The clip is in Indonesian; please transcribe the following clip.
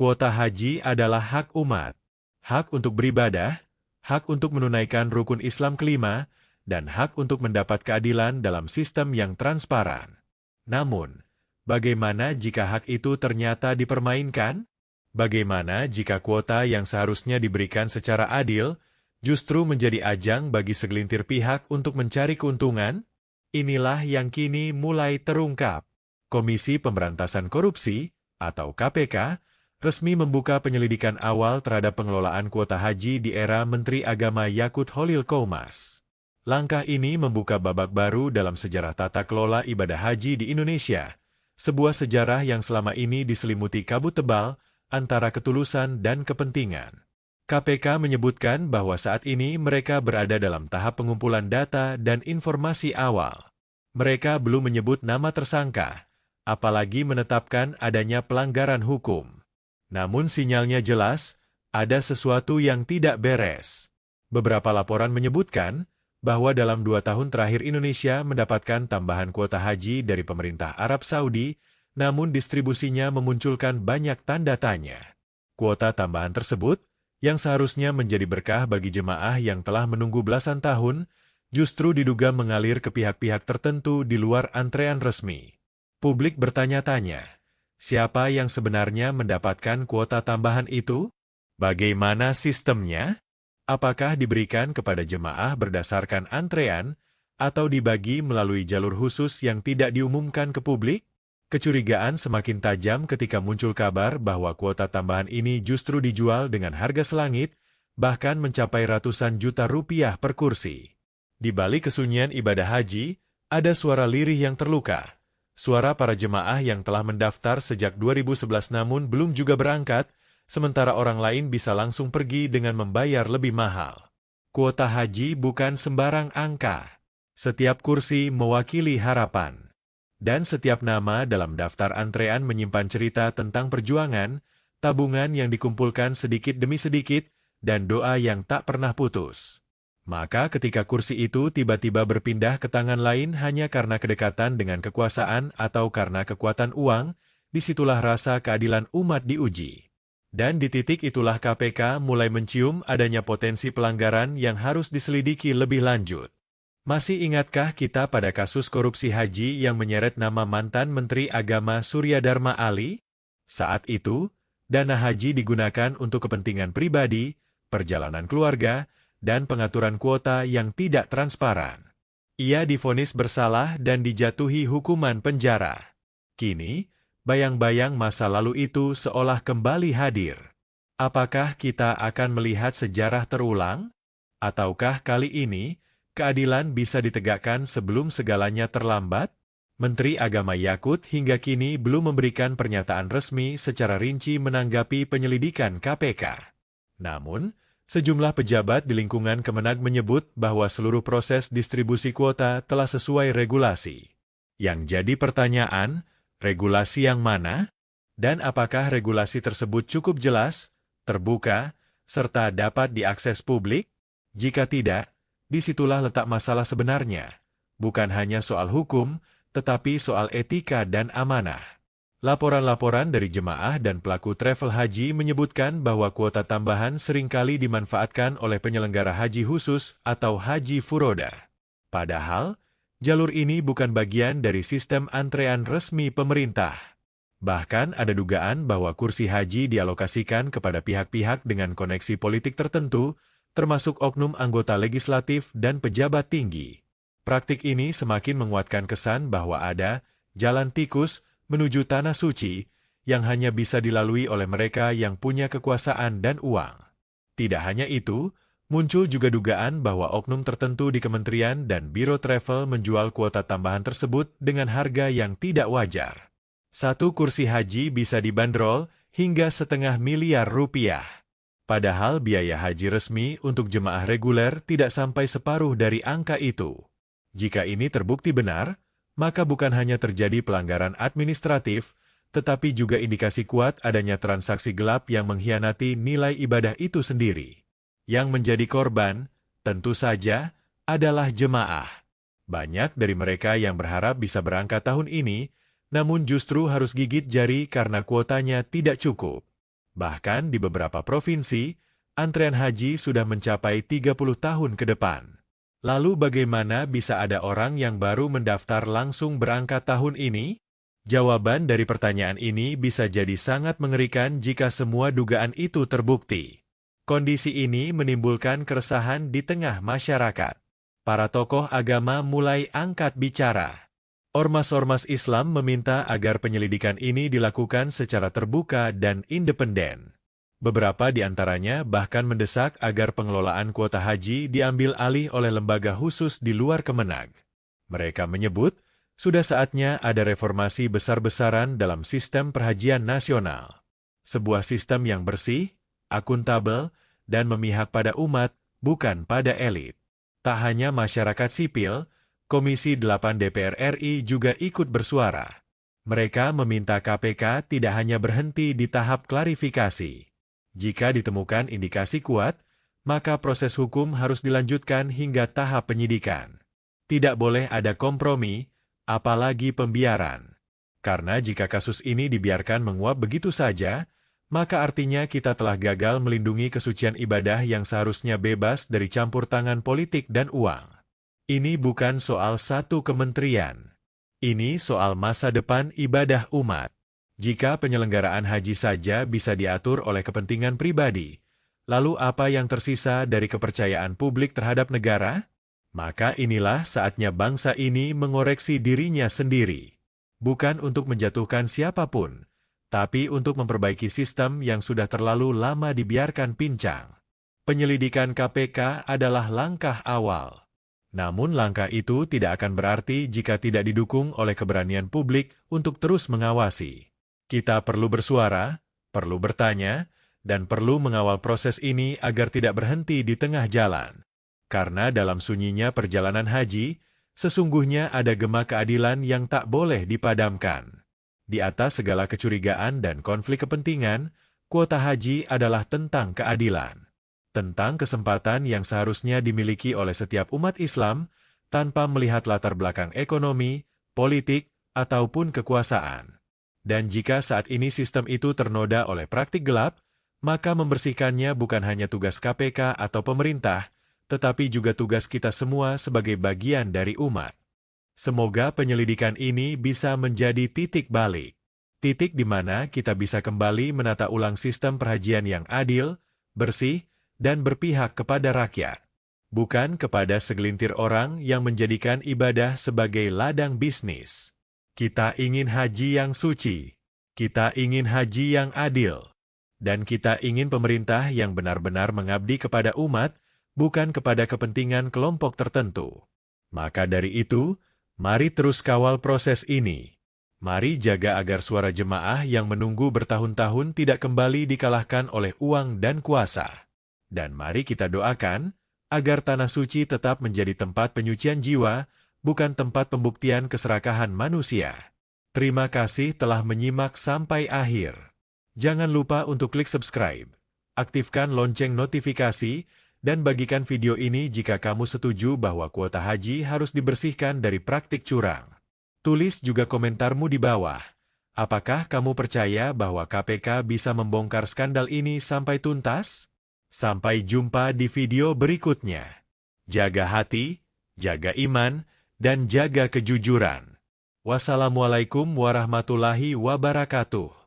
Kuota haji adalah hak umat, hak untuk beribadah, hak untuk menunaikan rukun Islam kelima, dan hak untuk mendapat keadilan dalam sistem yang transparan. Namun, bagaimana jika hak itu ternyata dipermainkan? Bagaimana jika kuota yang seharusnya diberikan secara adil, justru menjadi ajang bagi segelintir pihak untuk mencari keuntungan? Inilah yang kini mulai terungkap. Komisi Pemberantasan Korupsi, atau KPK, resmi membuka penyelidikan awal terhadap pengelolaan kuota haji di era Menteri Agama Yakut Holil Qomas. Langkah ini membuka babak baru dalam sejarah tata kelola ibadah haji di Indonesia, sebuah sejarah yang selama ini diselimuti kabut tebal antara ketulusan dan kepentingan. KPK menyebutkan bahwa saat ini mereka berada dalam tahap pengumpulan data dan informasi awal. Mereka belum menyebut nama tersangka, apalagi menetapkan adanya pelanggaran hukum. Namun sinyalnya jelas, ada sesuatu yang tidak beres. Beberapa laporan menyebutkan bahwa dalam 2 tahun terakhir Indonesia mendapatkan tambahan kuota haji dari pemerintah Arab Saudi, namun distribusinya memunculkan banyak tanda tanya. Kuota tambahan tersebut, yang seharusnya menjadi berkah bagi jemaah yang telah menunggu belasan tahun, justru diduga mengalir ke pihak-pihak tertentu di luar antrean resmi. Publik bertanya-tanya, siapa yang sebenarnya mendapatkan kuota tambahan itu? Bagaimana sistemnya? Apakah diberikan kepada jemaah berdasarkan antrean, atau dibagi melalui jalur khusus yang tidak diumumkan ke publik? Kecurigaan semakin tajam ketika muncul kabar bahwa kuota tambahan ini justru dijual dengan harga selangit, bahkan mencapai ratusan juta rupiah per kursi. Di balik kesunyian ibadah haji, ada suara lirih yang terluka. Suara para jemaah yang telah mendaftar sejak 2011 namun belum juga berangkat, sementara orang lain bisa langsung pergi dengan membayar lebih mahal. Kuota haji bukan sembarang angka. Setiap kursi mewakili harapan. Dan setiap nama dalam daftar antrean menyimpan cerita tentang perjuangan, tabungan yang dikumpulkan sedikit demi sedikit, dan doa yang tak pernah putus. Maka ketika kursi itu tiba-tiba berpindah ke tangan lain hanya karena kedekatan dengan kekuasaan atau karena kekuatan uang, disitulah rasa keadilan umat diuji. Dan di titik itulah KPK mulai mencium adanya potensi pelanggaran yang harus diselidiki lebih lanjut. Masih ingatkah kita pada kasus korupsi haji yang menyeret nama mantan Menteri Agama Surya Dharma Ali? Saat itu, dana haji digunakan untuk kepentingan pribadi, perjalanan keluarga, dan pengaturan kuota yang tidak transparan. Ia divonis bersalah dan dijatuhi hukuman penjara. Kini, bayang-bayang masa lalu itu seolah kembali hadir. Apakah kita akan melihat sejarah terulang? Ataukah kali ini, keadilan bisa ditegakkan sebelum segalanya terlambat? Menteri Agama Yakut hingga kini belum memberikan pernyataan resmi secara rinci menanggapi penyelidikan KPK. Namun, sejumlah pejabat di lingkungan Kemenag menyebut bahwa seluruh proses distribusi kuota telah sesuai regulasi. Yang jadi pertanyaan, regulasi yang mana? Dan apakah regulasi tersebut cukup jelas, terbuka, serta dapat diakses publik? Jika tidak, disitulah letak masalah sebenarnya. Bukan hanya soal hukum, tetapi soal etika dan amanah. Laporan-laporan dari jemaah dan pelaku travel haji menyebutkan bahwa kuota tambahan seringkali dimanfaatkan oleh penyelenggara haji khusus atau haji furoda. Padahal, jalur ini bukan bagian dari sistem antrean resmi pemerintah. Bahkan ada dugaan bahwa kursi haji dialokasikan kepada pihak-pihak dengan koneksi politik tertentu, termasuk oknum anggota legislatif dan pejabat tinggi. Praktik ini semakin menguatkan kesan bahwa ada jalan tikus menuju tanah suci yang hanya bisa dilalui oleh mereka yang punya kekuasaan dan uang. Tidak hanya itu, muncul juga dugaan bahwa oknum tertentu di kementerian dan biro travel menjual kuota tambahan tersebut dengan harga yang tidak wajar. Satu kursi haji bisa dibanderol hingga $500 miliar. Padahal biaya haji resmi untuk jemaah reguler tidak sampai separuh dari angka itu. Jika ini terbukti benar, maka bukan hanya terjadi pelanggaran administratif, tetapi juga indikasi kuat adanya transaksi gelap yang mengkhianati nilai ibadah itu sendiri. Yang menjadi korban, tentu saja, adalah jemaah. Banyak dari mereka yang berharap bisa berangkat tahun ini, namun justru harus gigit jari karena kuotanya tidak cukup. Bahkan di beberapa provinsi, antrean haji sudah mencapai 30 tahun ke depan. Lalu bagaimana bisa ada orang yang baru mendaftar langsung berangkat tahun ini? Jawaban dari pertanyaan ini bisa jadi sangat mengerikan jika semua dugaan itu terbukti. Kondisi ini menimbulkan keresahan di tengah masyarakat. Para tokoh agama mulai angkat bicara. Ormas-ormas Islam meminta agar penyelidikan ini dilakukan secara terbuka dan independen. Beberapa di antaranya bahkan mendesak agar pengelolaan kuota haji diambil alih oleh lembaga khusus di luar Kemenag. Mereka menyebut, sudah saatnya ada reformasi besar-besaran dalam sistem perhajian nasional. Sebuah sistem yang bersih, akuntabel, dan memihak pada umat, bukan pada elit. Tak hanya masyarakat sipil, Komisi 8 DPR RI juga ikut bersuara. Mereka meminta KPK tidak hanya berhenti di tahap klarifikasi. Jika ditemukan indikasi kuat, maka proses hukum harus dilanjutkan hingga tahap penyidikan. Tidak boleh ada kompromi, apalagi pembiaran. Karena jika kasus ini dibiarkan menguap begitu saja, maka artinya kita telah gagal melindungi kesucian ibadah yang seharusnya bebas dari campur tangan politik dan uang. Ini bukan soal satu kementerian. Ini soal masa depan ibadah umat. Jika penyelenggaraan haji saja bisa diatur oleh kepentingan pribadi, lalu apa yang tersisa dari kepercayaan publik terhadap negara? Maka inilah saatnya bangsa ini mengoreksi dirinya sendiri. Bukan untuk menjatuhkan siapapun, tapi untuk memperbaiki sistem yang sudah terlalu lama dibiarkan pincang. Penyelidikan KPK adalah langkah awal. Namun langkah itu tidak akan berarti jika tidak didukung oleh keberanian publik untuk terus mengawasi. Kita perlu bersuara, perlu bertanya, dan perlu mengawal proses ini agar tidak berhenti di tengah jalan. Karena dalam sunyinya perjalanan haji, sesungguhnya ada gema keadilan yang tak boleh dipadamkan. Di atas segala kecurigaan dan konflik kepentingan, kuota haji adalah tentang keadilan. Tentang kesempatan yang seharusnya dimiliki oleh setiap umat Islam, tanpa melihat latar belakang ekonomi, politik, ataupun kekuasaan. Dan jika saat ini sistem itu ternoda oleh praktik gelap, maka membersihkannya bukan hanya tugas KPK atau pemerintah, tetapi juga tugas kita semua sebagai bagian dari umat. Semoga penyelidikan ini bisa menjadi titik balik. Titik di mana kita bisa kembali menata ulang sistem perhajian yang adil, bersih, dan berpihak kepada rakyat. Bukan kepada segelintir orang yang menjadikan ibadah sebagai ladang bisnis. Kita ingin haji yang suci. Kita ingin haji yang adil. Dan kita ingin pemerintah yang benar-benar mengabdi kepada umat, bukan kepada kepentingan kelompok tertentu. Maka dari itu, mari terus kawal proses ini. Mari jaga agar suara jemaah yang menunggu bertahun-tahun tidak kembali dikalahkan oleh uang dan kuasa. Dan mari kita doakan, agar tanah suci tetap menjadi tempat penyucian jiwa, bukan tempat pembuktian keserakahan manusia. Terima kasih telah menyimak sampai akhir. Jangan lupa untuk klik subscribe, aktifkan lonceng notifikasi, dan bagikan video ini jika kamu setuju bahwa kuota haji harus dibersihkan dari praktik curang. Tulis juga komentarmu di bawah. Apakah kamu percaya bahwa KPK bisa membongkar skandal ini sampai tuntas? Sampai jumpa di video berikutnya. Jaga hati, jaga iman, dan jaga kejujuran. Wassalamualaikum warahmatullahi wabarakatuh.